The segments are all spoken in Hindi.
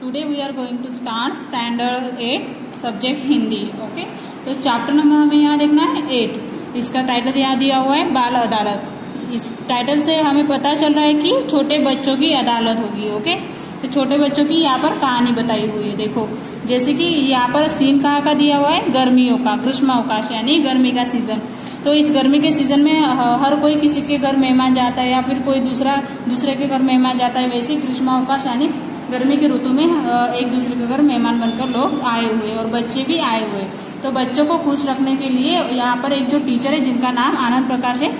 Today we are going to start standard 8 subject Hindi. Okay, तो चैप्टर नंबर हमें यहाँ देखना है 8। इसका टाइटल यहाँ दिया हुआ है बाल अदालत। इस टाइटल से हमें पता चल रहा है कि छोटे बच्चों की अदालत होगी। ओके, तो छोटे बच्चों की यहाँ पर कहानी बताई हुई है। देखो, जैसे कि यहाँ पर सीन कहाँ का दिया हुआ है, गर्मियों का, ग्रीष्मावकाश यानी गर्मी का सीजन। तो इस गर्मी के सीजन में हर कोई किसी के घर मेहमान जाता है या फिर कोई दूसरे के घर मेहमान जाता है। वैसे ग्रीष्मावकाश यानी गर्मी के ऋतु में एक दूसरे के घर मेहमान बनकर लोग आए हुए और बच्चे भी आए हुए। तो बच्चों को खुश रखने के लिए यहाँ पर एक जो टीचर है जिनका नाम आनंद प्रकाश है,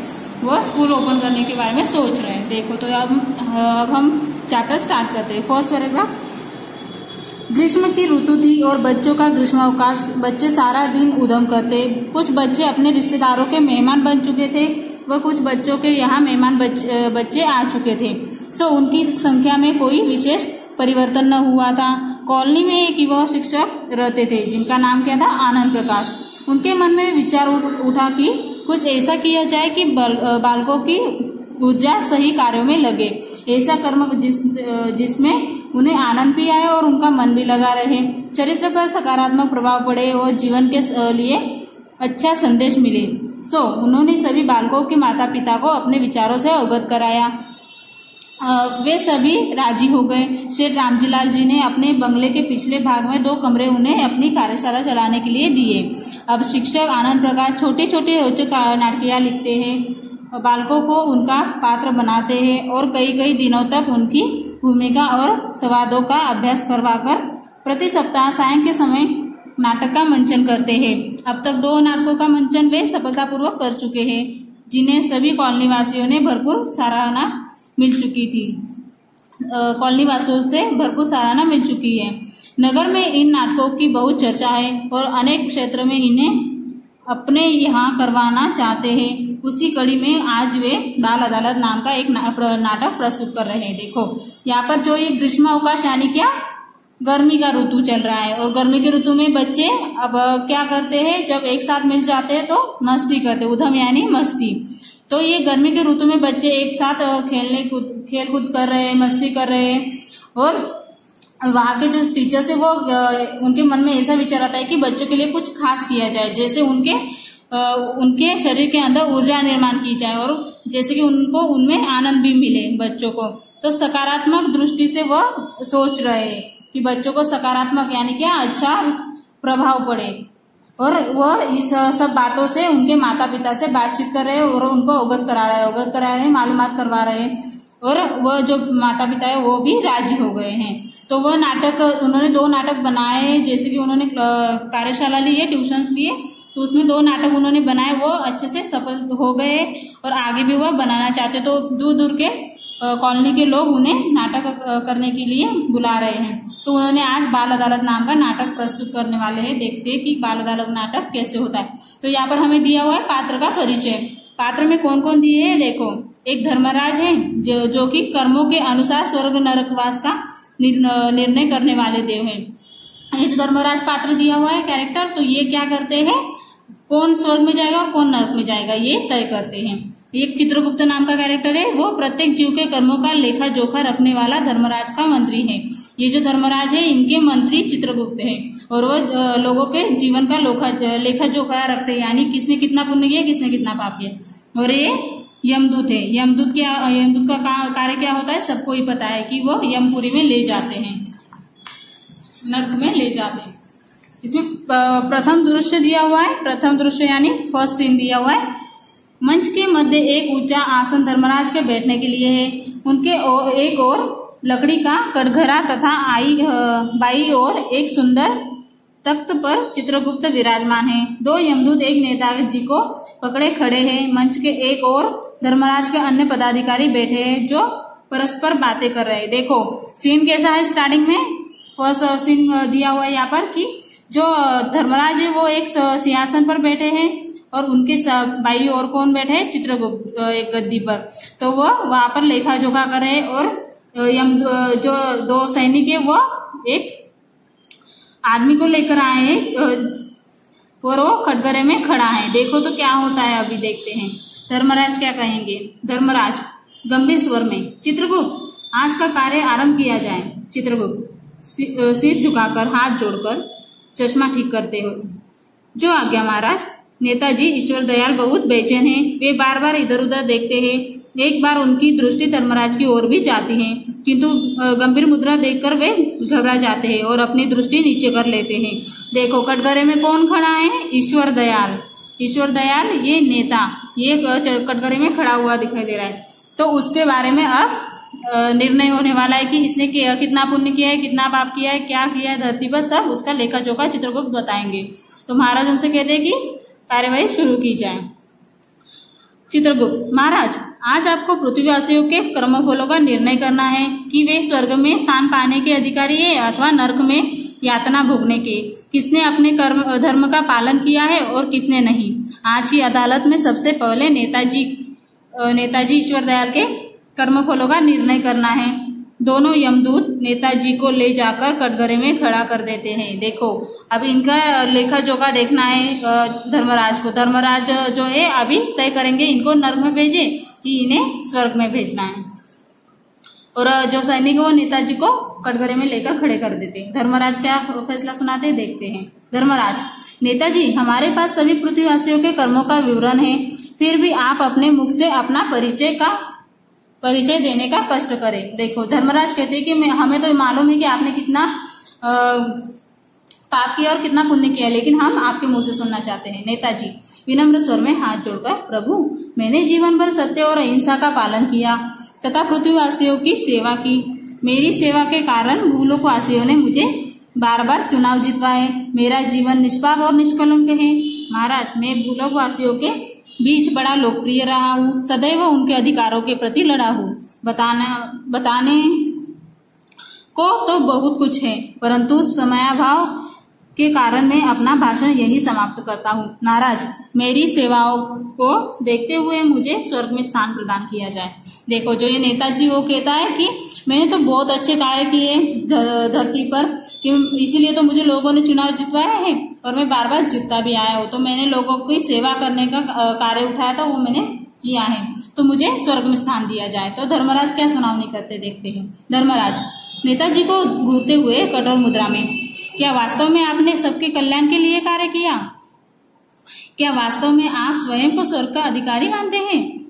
वो स्कूल ओपन करने के बारे में सोच रहे हैं। देखो, तो अब हम चैप्टर स्टार्ट करते हैं। फर्स्ट पैराग्राफ, ग्रीष्म की ऋतु थी और बच्चों का ग्रीष्मावकाश। बच्चे सारा दिन उधम करते। कुछ बच्चे अपने रिश्तेदारों के मेहमान बन चुके थे व कुछ बच्चों के यहाँ मेहमान बच्चे आ चुके थे। सो उनकी संख्या में कोई विशेष परिवर्तन न हुआ था। कॉलोनी में एक युवा शिक्षक रहते थे जिनका नाम क्या था, आनंद प्रकाश। उनके मन में विचार उठा कि कुछ ऐसा किया जाए कि बालकों की ऊर्जा सही कार्यों में लगे। ऐसा कर्म जिसमें उन्हें आनंद भी आए और उनका मन भी लगा रहे, चरित्र पर सकारात्मक प्रभाव पड़े और जीवन के लिए अच्छा संदेश मिले। सो उन्होंने सभी बालकों के माता पिता को अपने विचारों से अवगत कराया। वे सभी राजी हो गए। शेठ रामजीलाल जी ने अपने बंगले के पिछले भाग में 2 कमरे उन्हें अपनी कार्यशाला चलाने के लिए दिए। अब शिक्षक आनंद प्रकाश छोटे छोटे रोचक नाटकियां लिखते हैं, बालकों को उनका पात्र बनाते हैं और कई दिनों तक उनकी भूमिका और संवादों का अभ्यास करवाकर प्रति सप्ताह सायं के समय नाटक का मंचन करते हैं। अब तक 2 नाटकों का मंचन वे सफलतापूर्वक कर चुके हैं, जिन्हें सभी कॉलोनी वासियों ने भरपूर सराहना मिल चुकी थी। कॉलोनी वासियों से भरपूर सराहना मिल चुकी है। नगर में इन नाटकों की बहुत चर्चा है और अनेक क्षेत्र में इन्हें अपने यहाँ करवाना चाहते हैं। उसी कड़ी में आज वे बाल अदालत नाम का एक नाटक प्रस्तुत कर रहे हैं। देखो, यहाँ पर जो ये ग्रीष्मावकाश यानी क्या, गर्मी का ऋतु चल रहा है और गर्मी के ऋतु में बच्चे अब क्या करते हैं, जब एक साथ मिल जाते हैं तो मस्ती करते, उधम यानी मस्ती। तो ये गर्मी के ऋतु में बच्चे एक साथ खेल कूद कर रहे हैं, मस्ती कर रहे हैं और वहाँ के जो टीचर्स है वो उनके मन में ऐसा विचार आता है कि बच्चों के लिए कुछ खास किया जाए, जैसे उनके शरीर के अंदर ऊर्जा निर्माण की जाए और जैसे कि उनको उनमें आनंद भी मिले बच्चों को। तो सकारात्मक दृष्टि से वो सोच रहे हैं कि बच्चों को सकारात्मक यानी क्या, अच्छा प्रभाव पड़े और वह इस सब बातों से उनके माता पिता से बातचीत कर रहे हैं और उनको अवगत करा रहे हैं, मालूमात करवा रहे हैं और वह जो माता पिता है वो भी राजी हो गए हैं। तो वह नाटक उन्होंने 2 नाटक बनाए, जैसे कि उन्होंने कार्यशाला ली है, ट्यूशंस लिए, तो उसमें 2 नाटक उन्होंने बनाए, वो अच्छे से सफल हो गए और आगे भी वह बनाना चाहते। तो दूर दूर के कॉलोनी के लोग उन्हें नाटक करने के लिए बुला रहे हैं। तो उन्होंने आज बाल अदालत नाम का नाटक प्रस्तुत करने वाले हैं। देखते हैं कि बाल अदालत नाटक कैसे होता है। तो यहाँ पर हमें दिया हुआ है पात्र का परिचय। पात्र में कौन कौन दिए हैं, देखो, एक धर्मराज है जो कि कर्मों के अनुसार स्वर्ग नरकवास का निर्णय करने वाले देव हैं। ये जो धर्मराज पात्र दिया हुआ है कैरेक्टर, तो ये क्या करते हैं, कौन स्वर्ग में जाएगा और कौन नरक में जाएगा ये तय करते हैं। एक चित्रगुप्त नाम का कैरेक्टर है, वो प्रत्येक जीव के कर्मों का लेखा जोखा रखने वाला धर्मराज का मंत्री है। ये जो धर्मराज है इनके मंत्री चित्रगुप्त है और वो लोगों के जीवन का लेखा जोखा रखते हैं, यानी किसने कितना पुण्य किया, किसने कितना पाप किया। और ये यमदूत है। यमदूत का कार्य क्या होता है, सबको ही पता है कि वो यमपुरी में ले जाते हैं, नर्क में ले जाते हैं। इसमें प्रथम दृश्य दिया हुआ है, प्रथम दृश्य यानी फर्स्ट सीन दिया हुआ है। मंच के मध्य एक ऊंचा आसन धर्मराज के बैठने के लिए है। उनके एक ओर लकड़ी का कटघरा तथा बाई ओर एक सुंदर तख्त पर चित्रगुप्त विराजमान है। 2 यमदूत एक नेताजी को पकड़े खड़े हैं। मंच के एक ओर धर्मराज के अन्य पदाधिकारी बैठे हैं जो परस्पर बातें कर रहे हैं। देखो, सीन कैसा है, स्टार्टिंग में फर्स्ट सीन दिया हुआ है यहाँ पर कि जो धर्मराज है वो एक सिंहासन पर बैठे हैं और उनके बाई ओर कौन बैठे हैं, चित्रगुप्त एक गद्दी पर। तो वो वहां पर लेखा जोखा कर रहे हैं और जो 2 सैनिक है वो एक आदमी को लेकर आए हैं और वो खटगरे में खड़ा है। देखो तो क्या होता है, अभी देखते हैं धर्मराज क्या कहेंगे। धर्मराज गंभीर स्वर में, चित्रगुप्त आज का कार्य आरंभ किया जाए। चित्रगुप्त, सिर झुकाकर हाथ जोड़कर चश्मा ठीक करते हो। जो आज्ञा महाराज। नेताजी ईश्वर दयाल बहुत बेचैन हैं। वे बार बार इधर उधर देखते हैं। एक बार उनकी दृष्टि धर्मराज की ओर भी जाती है, किंतु गंभीर मुद्रा देखकर वे घबरा जाते हैं और अपनी दृष्टि नीचे कर लेते हैं। देखो कटघरे में कौन खड़ा है? ईश्वर दयाल। ईश्वर दयाल ये नेता, ये कटघरे में खड़ा हुआ दिखाई दे रहा है। तो उसके बारे में अब निर्णय होने वाला है कि इसने कितना पुण्य किया है, कितना पाप किया है, क्या किया है धरती पर, सब उसका लेखा जोखा चित्रगुप्त बताएंगे। तो महाराज उनसे कहते हैं कि कार्यवाही शुरू की जाए। चित्रगुप्त महाराज, आज आपको पृथ्वीवासियों के कर्मफलों का निर्णय करना है कि वे स्वर्ग में स्थान पाने के अधिकारी है अथवा नरक में यातना भोगने के। किसने अपने कर्म धर्म का पालन किया है और किसने नहीं। आज की अदालत में सबसे पहले नेताजी ईश्वर दयाल के कर्मफलों का निर्णय करना है। दोनों यमदूत नेताजी को ले जाकर कटघरे में खड़ा कर देते हैं। देखो अब इनका लेखा जोखा देखना है धर्मराज को। धर्मराज जो है अभी तय करेंगे इनको नरक में भेजे कि इन्हें स्वर्ग में भेजना है। और जो सैनिक वो नेताजी को कटघरे में लेकर खड़े कर देते हैं। धर्मराज क्या फैसला सुनाते हैं देखते हैं। धर्मराज, नेताजी हमारे पास सभी पृथ्वीवासियों के कर्मों का विवरण है, फिर भी आप अपने मुख से अपना परिचय देने का कष्ट करें। देखो धर्मराज कहते हैं कि हमें तो मालूम है कि आपने कितना पाप किया और कितना पुण्य किया, लेकिन हम आपके मुंह से सुनना चाहते हैं। नेताजी विनम्र स्वर में हाथ जोड़कर, प्रभु मैंने जीवन भर सत्य और अहिंसा का पालन किया तथा पृथ्वीवासियों की सेवा की। मेरी सेवा के कारण भूलोकवासियों ने मुझे बार बार चुनाव जितवाए। मेरा जीवन निष्पाप और निष्कलंक है। महाराज, मैं भूलोकवासियों के बीच बड़ा लोकप्रिय रहा हूँ, सदैव उनके अधिकारों के प्रति लड़ा हूँ। बताने को तो बहुत कुछ है, परंतु समयाभाव के कारण मैं अपना भाषण यही समाप्त करता हूँ। महाराज, मेरी सेवाओं को देखते हुए मुझे स्वर्ग में स्थान प्रदान किया जाए। देखो जो ये नेताजी वो कहता है कि मैंने तो बहुत अच्छे कार्य किए धरती पर, कि इसीलिए तो मुझे लोगों ने चुनाव जितवाया है और मैं बार बार जीतता भी आया हूँ। तो मैंने लोगों की सेवा करने का कार्य उठाया था, वो मैंने किया है, तो मुझे स्वर्ग में स्थान दिया जाए। तो धर्मराज क्या सुनावनी करते देखते हैं। धर्मराज नेताजी को घूरते हुए कठोर मुद्रा में, क्या वास्तव में आपने सबके कल्याण के लिए कार्य किया? क्या वास्तव में आप स्वयं को स्वर्ग का अधिकारी मानते हैं?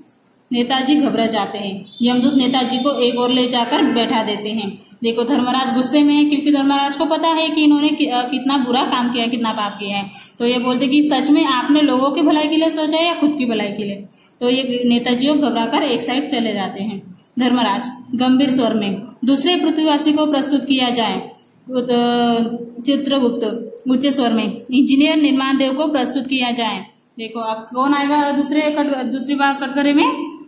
नेताजी घबरा जाते हैं। यमदूत नेताजी को एक ओर ले जाकर बैठा देते हैं। देखो धर्मराज गुस्से में है, क्योंकि धर्मराज को पता है कि इन्होंने कितना बुरा काम किया, कितना पाप किया है। तो ये बोलते कि सच में आपने लोगों की भलाई के लिए सोचा या खुद की भलाई के लिए? तो ये नेताजी को घबराकर एक साइड चले जाते हैं। धर्मराज गंभीर स्वर में, दूसरे पृथ्वीवासी को प्रस्तुत किया जाए। चित्रगुप्त उच्च स्वर में, इंजीनियर निर्माण देव को प्रस्तुत किया जाए। देखो अब कौन आएगा दूसरी बार कटघरे में?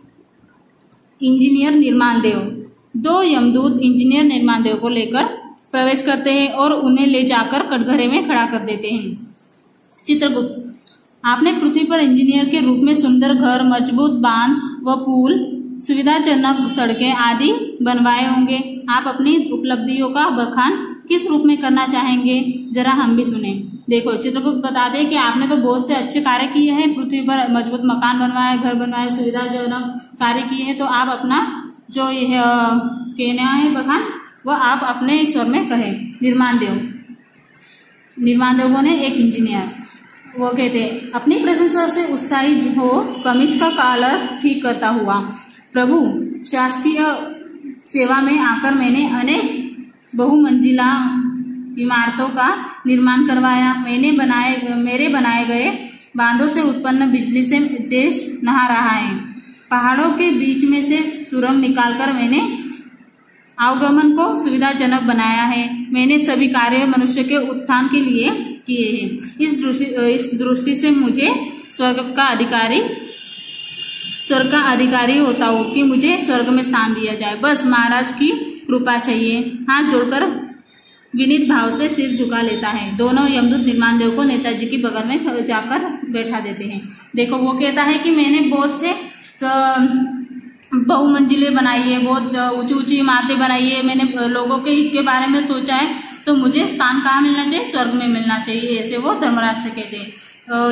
इंजीनियर निर्माण देव। दो यमदूत इंजीनियर निर्माण देव को लेकर प्रवेश करते हैं और उन्हें ले जाकर कटघरे में खड़ा कर देते हैं। चित्रगुप्त, आपने पृथ्वी पर इंजीनियर के रूप में सुंदर घर, मजबूत बांध व पुल, सुविधाजनक सड़कें आदि बनवाए होंगे। आप अपनी उपलब्धियों का बखान किस रूप में करना चाहेंगे, जरा हम भी सुने। देखो चित्रगुप्त बता दे कि आपने तो बहुत से अच्छे कार्य किए हैं, पृथ्वी पर मजबूत मकान बनवाए, घर बनवाए, सुविधाजनक कार्य किए हैं। तो आप अपना जो यह कहना है बखान वो आप अपने स्वर में कहें। निर्माण देव ने एक इंजीनियर वो कहते, अपनी प्रशंसा से उत्साहित हो कमीज का कॉलर ठीक करता हुआ, प्रभु शासकीय सेवा में आकर मैंने अनेक बहुमंजिला इमारतों का निर्माण करवाया। मेरे बनाए गए बांधों से उत्पन्न बिजली से देश नहा रहा है। पहाड़ों के बीच में से सुरंग निकालकर मैंने आवागमन को सुविधाजनक बनाया है। मैंने सभी कार्य मनुष्य के उत्थान के लिए किए हैं। इस दृष्टि से मुझे स्वर्ग का अधिकारी होता हूँ कि मुझे स्वर्ग में स्थान दिया जाए। बस महाराज की कृपा चाहिए। हाथ जोड़कर विनीत भाव से सिर झुका लेता है। दोनों यमदूत निर्माण देव को नेताजी की बगल में जाकर बैठा देते हैं। देखो वो कहता है कि मैंने बहुत से बहुमंजिले बनाई है, बहुत ऊंची ऊंची इमारतें बनाई है, मैंने लोगों के हित के बारे में सोचा है, तो मुझे स्थान कहाँ मिलना चाहिए? स्वर्ग में मिलना चाहिए। ऐसे वो धर्मराज से कहते हैं।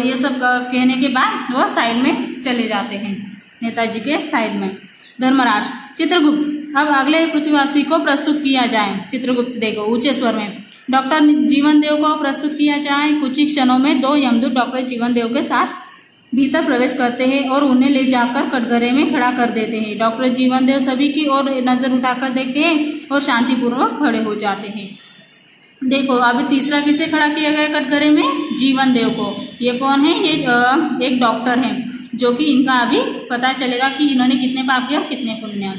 ये सब कहने के बाद वो साइड में चले जाते हैं, नेताजी के साइड में। धर्मराज चित्रगुप्त, अब अगले पृथ्वीवासी को प्रस्तुत किया जाए। चित्रगुप्त देखो ऊंचे स्वर में डॉक्टर जीवनदेव को प्रस्तुत किया जाए। कुछ ही क्षणों में दो यमदूत डॉक्टर जीवनदेव के साथ भीतर प्रवेश करते हैं और उन्हें ले जाकर कटघरे में खड़ा कर देते हैं। डॉक्टर जीवनदेव सभी की ओर नजर उठाकर देखते हैं और शांतिपूर्वक खड़े हो जाते हैं। देखो अभी तीसरा किसे खड़ा किया गया कटघरे में? जीवनदेव को। ये कौन है? ये एक डॉक्टर है, जो कि इनका अभी पता चलेगा कि इन्होंने कितने पाप किए और कितने पुण्य।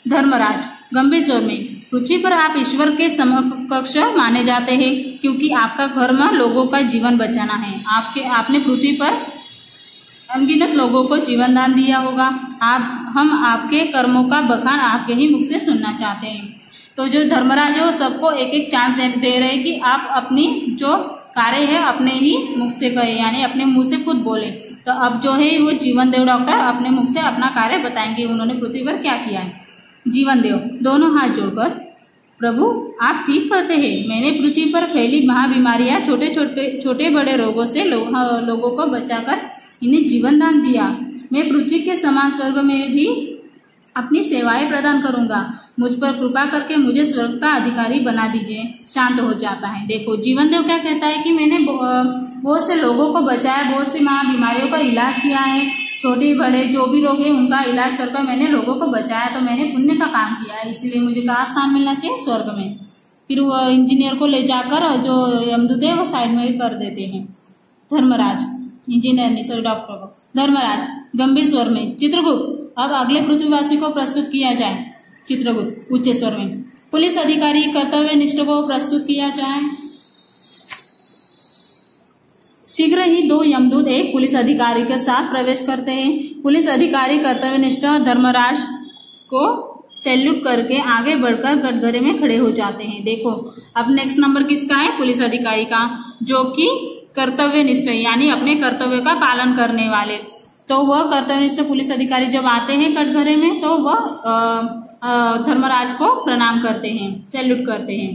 धर्मराज गंभीर स्वर में, पृथ्वी पर आप ईश्वर के समकक्ष माने जाते हैं, क्योंकि आपका कर्म लोगों का जीवन बचाना है। आपने पृथ्वी पर अनगिनत लोगों को जीवन दान दिया होगा। हम आपके कर्मों का बखान आपके ही मुख से सुनना चाहते हैं। तो जो धर्मराज है वो सबको एक एक चांस दे रहे कि आप अपनी जो कार्य है अपने ही मुख से कहे, यानी अपने मुंह से खुद बोले। तो अब जो है वो जीवनदेव डॉक्टर अपने मुख से अपना कार्य बताएंगे, उन्होंने पृथ्वी पर क्या किया है। जीवनदेव दोनों हाथ जोड़कर, प्रभु आप ठीक करते हैं। मैंने पृथ्वी पर फैली महाबीमारियां, छोटे बड़े रोगों से लोगों को बचाकर इन्हें जीवन दान दिया। मैं पृथ्वी के समान स्वर्ग में भी अपनी सेवाएं प्रदान करूंगा। मुझ पर कृपा करके मुझे स्वर्ग का अधिकारी बना दीजिए। शांत हो जाता है। देखो जीवनदेव क्या कहता है कि मैंने बहुत से लोगों को बचाया, बहुत सी महाबीमारियों का इलाज किया है, छोटे बड़े जो भी रोग है उनका इलाज कर मैंने लोगों को बचाया, तो मैंने पुण्य का काम किया है, इसलिए मुझे कहाँ स्थान मिलना चाहिए? स्वर्ग में। फिर वो इंजीनियर को ले जाकर जो यमदूत है वो साइड में कर देते हैं। धर्मराज इंजीनियर ने सॉरी डॉक्टर को। धर्मराज गंभीर स्वर में, चित्रगुप्त अब अगले पृथ्वीवासी को प्रस्तुत किया जाए। चित्रगुप्त उच्च स्वर में, पुलिस अधिकारी कर्तव्यनिष्ठ को प्रस्तुत किया जाए। शीघ्र ही दो यमदूत एक पुलिस अधिकारी के साथ प्रवेश करते हैं। पुलिस अधिकारी कर्तव्यनिष्ठ धर्मराज को सैल्यूट करके आगे बढ़कर कटघरे में खड़े हो जाते हैं। देखो अब नेक्स्ट नंबर किसका है? पुलिस अधिकारी का, जो कि कर्तव्यनिष्ठ है, यानी अपने कर्तव्य का पालन करने वाले। तो वह कर्तव्यनिष्ठ पुलिस अधिकारी जब आते हैं कटघरे में तो वह धर्मराज को प्रणाम करते हैं, सैल्यूट करते हैं।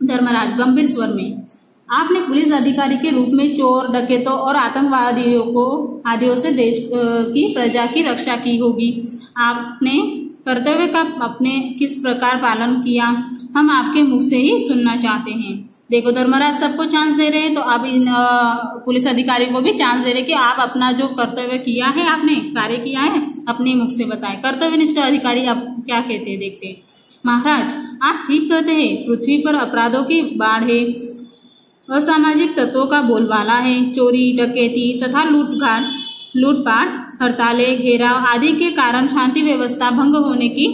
धर्मराज गंभीर स्वर में, आपने पुलिस अधिकारी के रूप में चोर, डकैतों और आतंकवादियों से देश की प्रजा की रक्षा की होगी। आपने कर्तव्य का अपने किस प्रकार पालन किया, हम आपके मुख से ही सुनना चाहते हैं। देखो धर्मराज सबको चांस दे रहे हैं, तो अब इन पुलिस अधिकारी को भी चांस दे रहे कि आप अपना जो कर्तव्य किया है, आपने कार्य किया है, अपने मुख से बताएं। कर्तव्यनिष्ठ अधिकारी अब क्या कहते हैं देखते हैं। महाराज आप ठीक कहते हैं, पृथ्वी पर अपराधों की बाढ़ है, असामाजिक तत्वों का बोलबाला है। चोरी, डकैती तथा लूटपाट, हड़तालें, घेराव आदि के कारण शांति व्यवस्था भंग होने की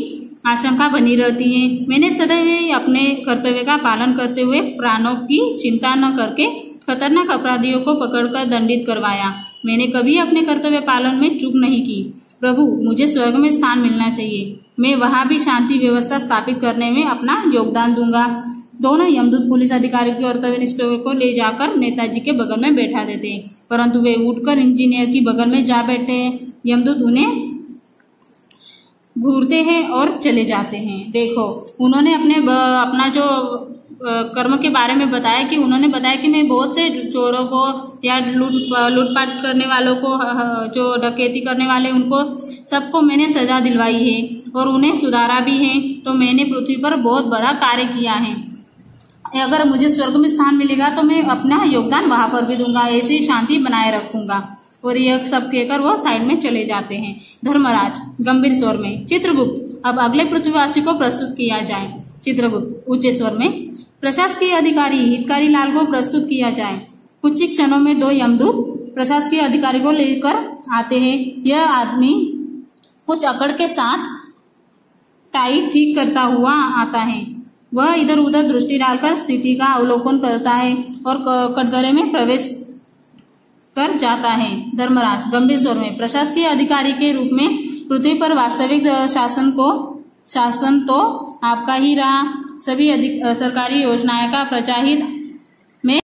आशंका बनी रहती है। मैंने सदैव अपने कर्तव्य का पालन करते हुए प्राणों की चिंता न करके खतरनाक अपराधियों को पकड़कर दंडित करवाया। मैंने कभी अपने कर्तव्य पालन में चूक नहीं की। प्रभु मुझे स्वर्ग में स्थान मिलना चाहिए, मैं वहां भी शांति व्यवस्था स्थापित करने में अपना योगदान दूंगा। दोनों यमदूत पुलिस अधिकारी के कर्तव्यनिष्ठ को ले जाकर नेताजी के बगल में बैठा देते हैं, परंतु वे उठकर इंजीनियर की बगल में जा बैठे हैं। यमदूत उन्हें घूरते हैं और चले जाते हैं। देखो उन्होंने अपना जो कर्म के बारे में बताया कि उन्होंने बताया कि मैं बहुत से चोरों को या लूटपाट करने वालों को, जो डकैती करने वाले उनको सबको मैंने सजा दिलवाई है और उन्हें सुधारा भी है। तो मैंने पृथ्वी पर बहुत बड़ा कार्य किया है। अगर मुझे स्वर्ग में स्थान मिलेगा तो मैं अपना योगदान वहां पर भी दूंगा, ऐसी शांति बनाए रखूंगा। और यह सब कहकर वो साइड में चले जाते हैं। धर्मराज गंभीर स्वर में, चित्रगुप्त अब अगले पृथ्वीवासी को प्रस्तुत किया जाए। चित्रगुप्त उच्च स्वर में, प्रशासकीय अधिकारी हितकारी लाल को प्रस्तुत किया जाए। कुछ ही क्षणों में दो यमदूत प्रशासकीय अधिकारी को लेकर आते हैं। यह आदमी कुछ अकड़ के साथ टाई ठीक करता हुआ आता है। वह इधर उधर दृष्टि डालकर स्थिति का अवलोकन करता है और कटघरे में प्रवेश कर जाता है। धर्मराज गंभीर स्वर में, प्रशासकीय अधिकारी के रूप में पृथ्वी पर वास्तविक शासन तो आपका ही रहा। सभी सरकारी योजनाएं का प्रचार